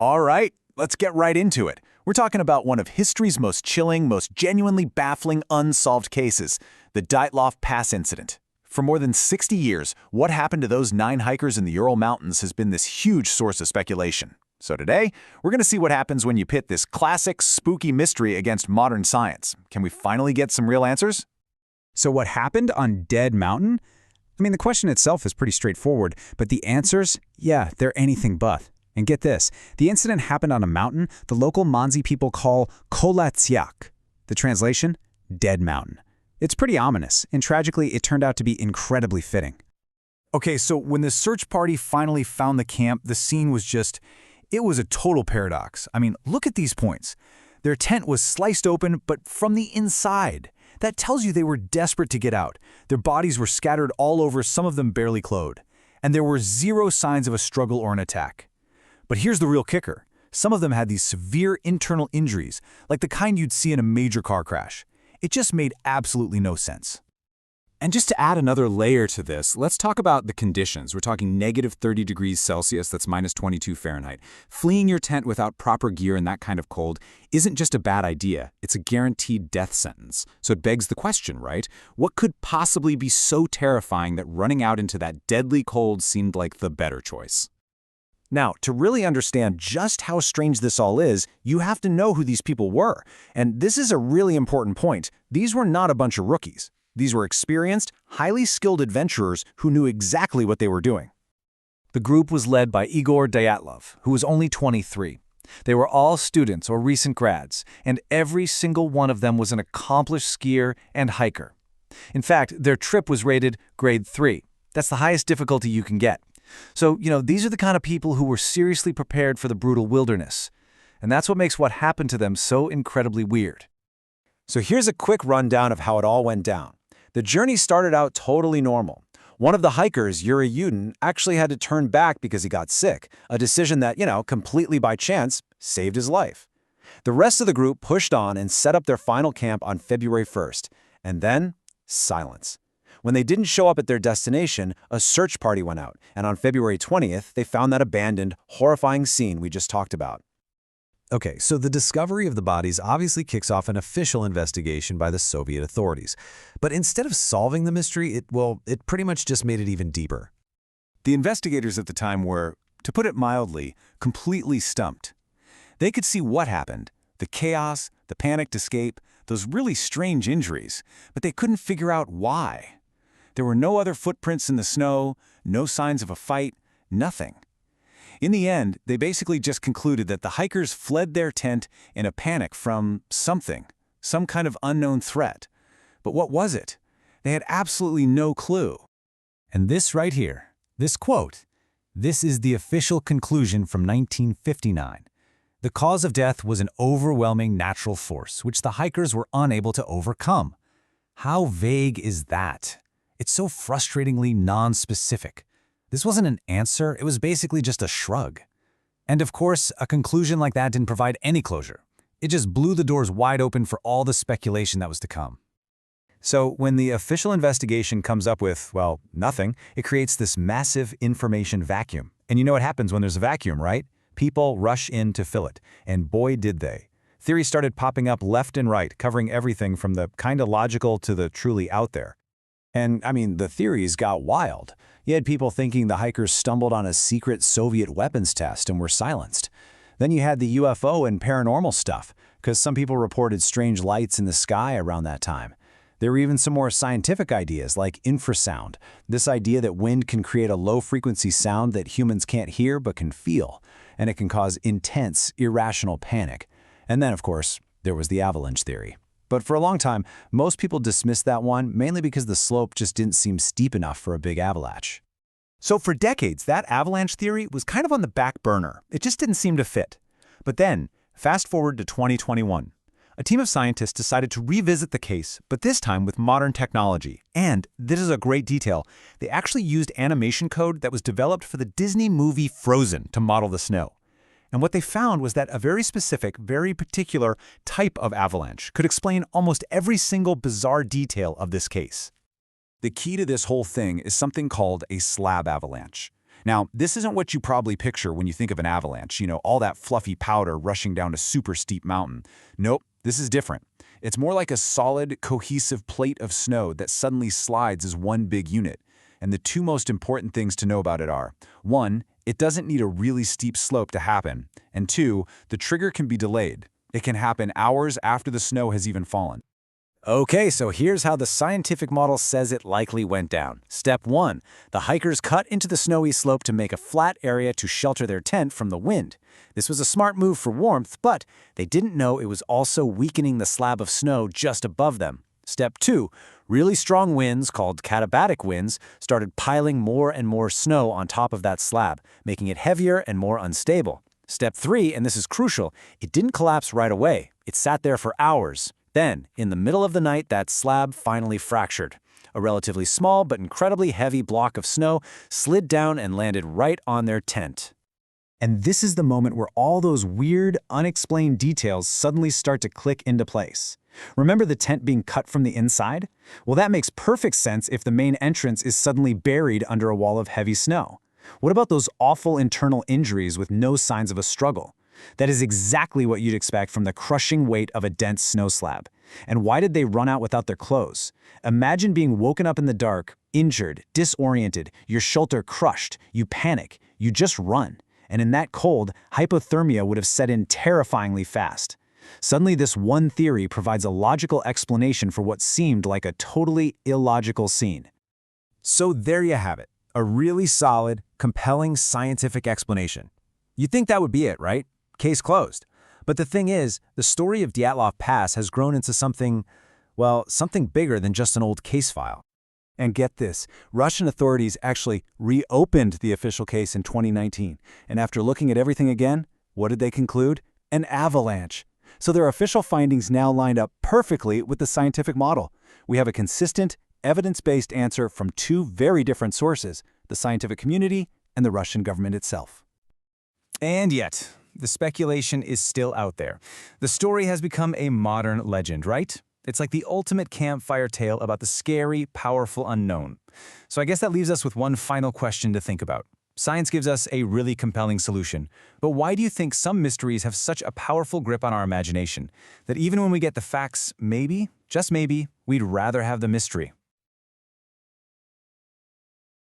All right, let's get right into it. We're talking about one of history's most chilling, most genuinely baffling unsolved cases, the Dyatlov Pass Incident. For more than 60 years, what happened to those 9 hikers in the Ural Mountains has been this huge source of speculation. So today, we're going to see what happens when you pit this classic, spooky mystery against modern science. Can we finally get some real answers? So what happened on Dead Mountain? I mean, the question itself is pretty straightforward, but the answers, yeah, they're anything but. And get this, the incident happened on a mountain the local Mansi people call Kolatsiak. The translation, Dead Mountain. It's pretty ominous, and tragically, it turned out to be incredibly fitting. Okay, so when the search party finally found the camp, the scene was it was a total paradox. I mean, look at these points. Their tent was sliced open, but from the inside. That tells you they were desperate to get out. Their bodies were scattered all over, some of them barely clothed. And there were zero signs of a struggle or an attack. But here's the real kicker. Some of them had these severe internal injuries, like the kind you'd see in a major car crash. It just made absolutely no sense. And just to add another layer to this, let's talk about the conditions. We're talking negative 30 degrees Celsius, that's minus 22 Fahrenheit. Fleeing your tent without proper gear in that kind of cold isn't just a bad idea, it's a guaranteed death sentence. So it begs the question, right? What could possibly be so terrifying that running out into that deadly cold seemed like the better choice? Now, to really understand just how strange this all is, you have to know who these people were. And this is a really important point. These were not a bunch of rookies. These were experienced, highly skilled adventurers who knew exactly what they were doing. The group was led by Igor Dyatlov, who was only 23. They were all students or recent grads, and every single one of them was an accomplished skier and hiker. In fact, their trip was rated grade 3. That's the highest difficulty you can get. So, these are the kind of people who were seriously prepared for the brutal wilderness. And that's what makes what happened to them so incredibly weird. So here's a quick rundown of how it all went down. The journey started out totally normal. One of the hikers, Ural Mountains, actually had to turn back because he got sick, a decision that, completely by chance, saved his life. The rest of the group pushed on and set up their final camp on February 1st. And then, silence. When they didn't show up at their destination, a search party went out, and on February 20th, they found that abandoned, horrifying scene we just talked about. Okay, so the discovery of the bodies obviously kicks off an official investigation by the Soviet authorities. But instead of solving the mystery, it pretty much just made it even deeper. The investigators at the time were, to put it mildly, completely stumped. They could see what happened, the chaos, the panicked escape, those really strange injuries, but they couldn't figure out why. There were no other footprints in the snow, no signs of a fight, nothing. In the end, they basically just concluded that the hikers fled their tent in a panic from something, some kind of unknown threat. But what was it? They had absolutely no clue. And this right here, this quote, this is the official conclusion from 1959. The cause of death was an overwhelming natural force, which the hikers were unable to overcome. How vague is that? It's so frustratingly non-specific. This wasn't an answer, it was basically just a shrug. And of course, a conclusion like that didn't provide any closure. It just blew the doors wide open for all the speculation that was to come. So when the official investigation comes up with, well, nothing, it creates this massive information vacuum. And you know what happens when there's a vacuum, right? People rush in to fill it. And boy, did they. Theories started popping up left and right, covering everything from the kinda logical to the truly out there. And, the theories got wild. You had people thinking the hikers stumbled on a secret Soviet weapons test and were silenced. Then you had the UFO and paranormal stuff, because some people reported strange lights in the sky around that time. There were even some more scientific ideas, like infrasound, this idea that wind can create a low-frequency sound that humans can't hear but can feel, and it can cause intense, irrational panic. And then, of course, there was the avalanche theory. But for a long time, most people dismissed that one, mainly because the slope just didn't seem steep enough for a big avalanche. So for decades, that avalanche theory was kind of on the back burner. It just didn't seem to fit. But then, fast forward to 2021. A team of scientists decided to revisit the case, but this time with modern technology. And, this is a great detail, they actually used animation code that was developed for the Disney movie Frozen to model the snow. And what they found was that a very specific, very particular type of avalanche could explain almost every single bizarre detail of this case. The key to this whole thing is something called a slab avalanche. Now, this isn't what you probably picture when you think of an avalanche, all that fluffy powder rushing down a super steep mountain. Nope, this is different. It's more like a solid, cohesive plate of snow that suddenly slides as one big unit. And the two most important things to know about it are, 1, it doesn't need a really steep slope to happen, and 2, the trigger can be delayed. It can happen hours after the snow has even fallen. Okay, so here's how the scientific model says it likely went down. Step 1. The hikers cut into the snowy slope to make a flat area to shelter their tent from the wind. This was a smart move for warmth, but they didn't know it was also weakening the slab of snow just above them. Step 2. Really strong winds, called katabatic winds, started piling more and more snow on top of that slab, making it heavier and more unstable. Step 3, and this is crucial, it didn't collapse right away. It sat there for hours. Then, in the middle of the night, that slab finally fractured. A relatively small but incredibly heavy block of snow slid down and landed right on their tent. And this is the moment where all those weird, unexplained details suddenly start to click into place. Remember the tent being cut from the inside? Well, that makes perfect sense if the main entrance is suddenly buried under a wall of heavy snow. What about those awful internal injuries with no signs of a struggle? That is exactly what you'd expect from the crushing weight of a dense snow slab. And why did they run out without their clothes? Imagine being woken up in the dark, injured, disoriented, your shoulder crushed, you panic, you just run. And in that cold, hypothermia would have set in terrifyingly fast. Suddenly, this one theory provides a logical explanation for what seemed like a totally illogical scene. So there you have it, a really solid, compelling scientific explanation. You'd think that would be it, right? Case closed. But the thing is, the story of Dyatlov Pass has grown into something bigger than just an old case file. And get this, Russian authorities actually reopened the official case in 2019. And after looking at everything again, what did they conclude? An avalanche. So their official findings now lined up perfectly with the scientific model. We have a consistent, evidence-based answer from two very different sources, the scientific community and the Russian government itself. And yet, the speculation is still out there. The story has become a modern legend, right? It's like the ultimate campfire tale about the scary, powerful unknown. So I guess that leaves us with one final question to think about. Science gives us a really compelling solution, but why do you think some mysteries have such a powerful grip on our imagination that even when we get the facts, maybe, just maybe, we'd rather have the mystery?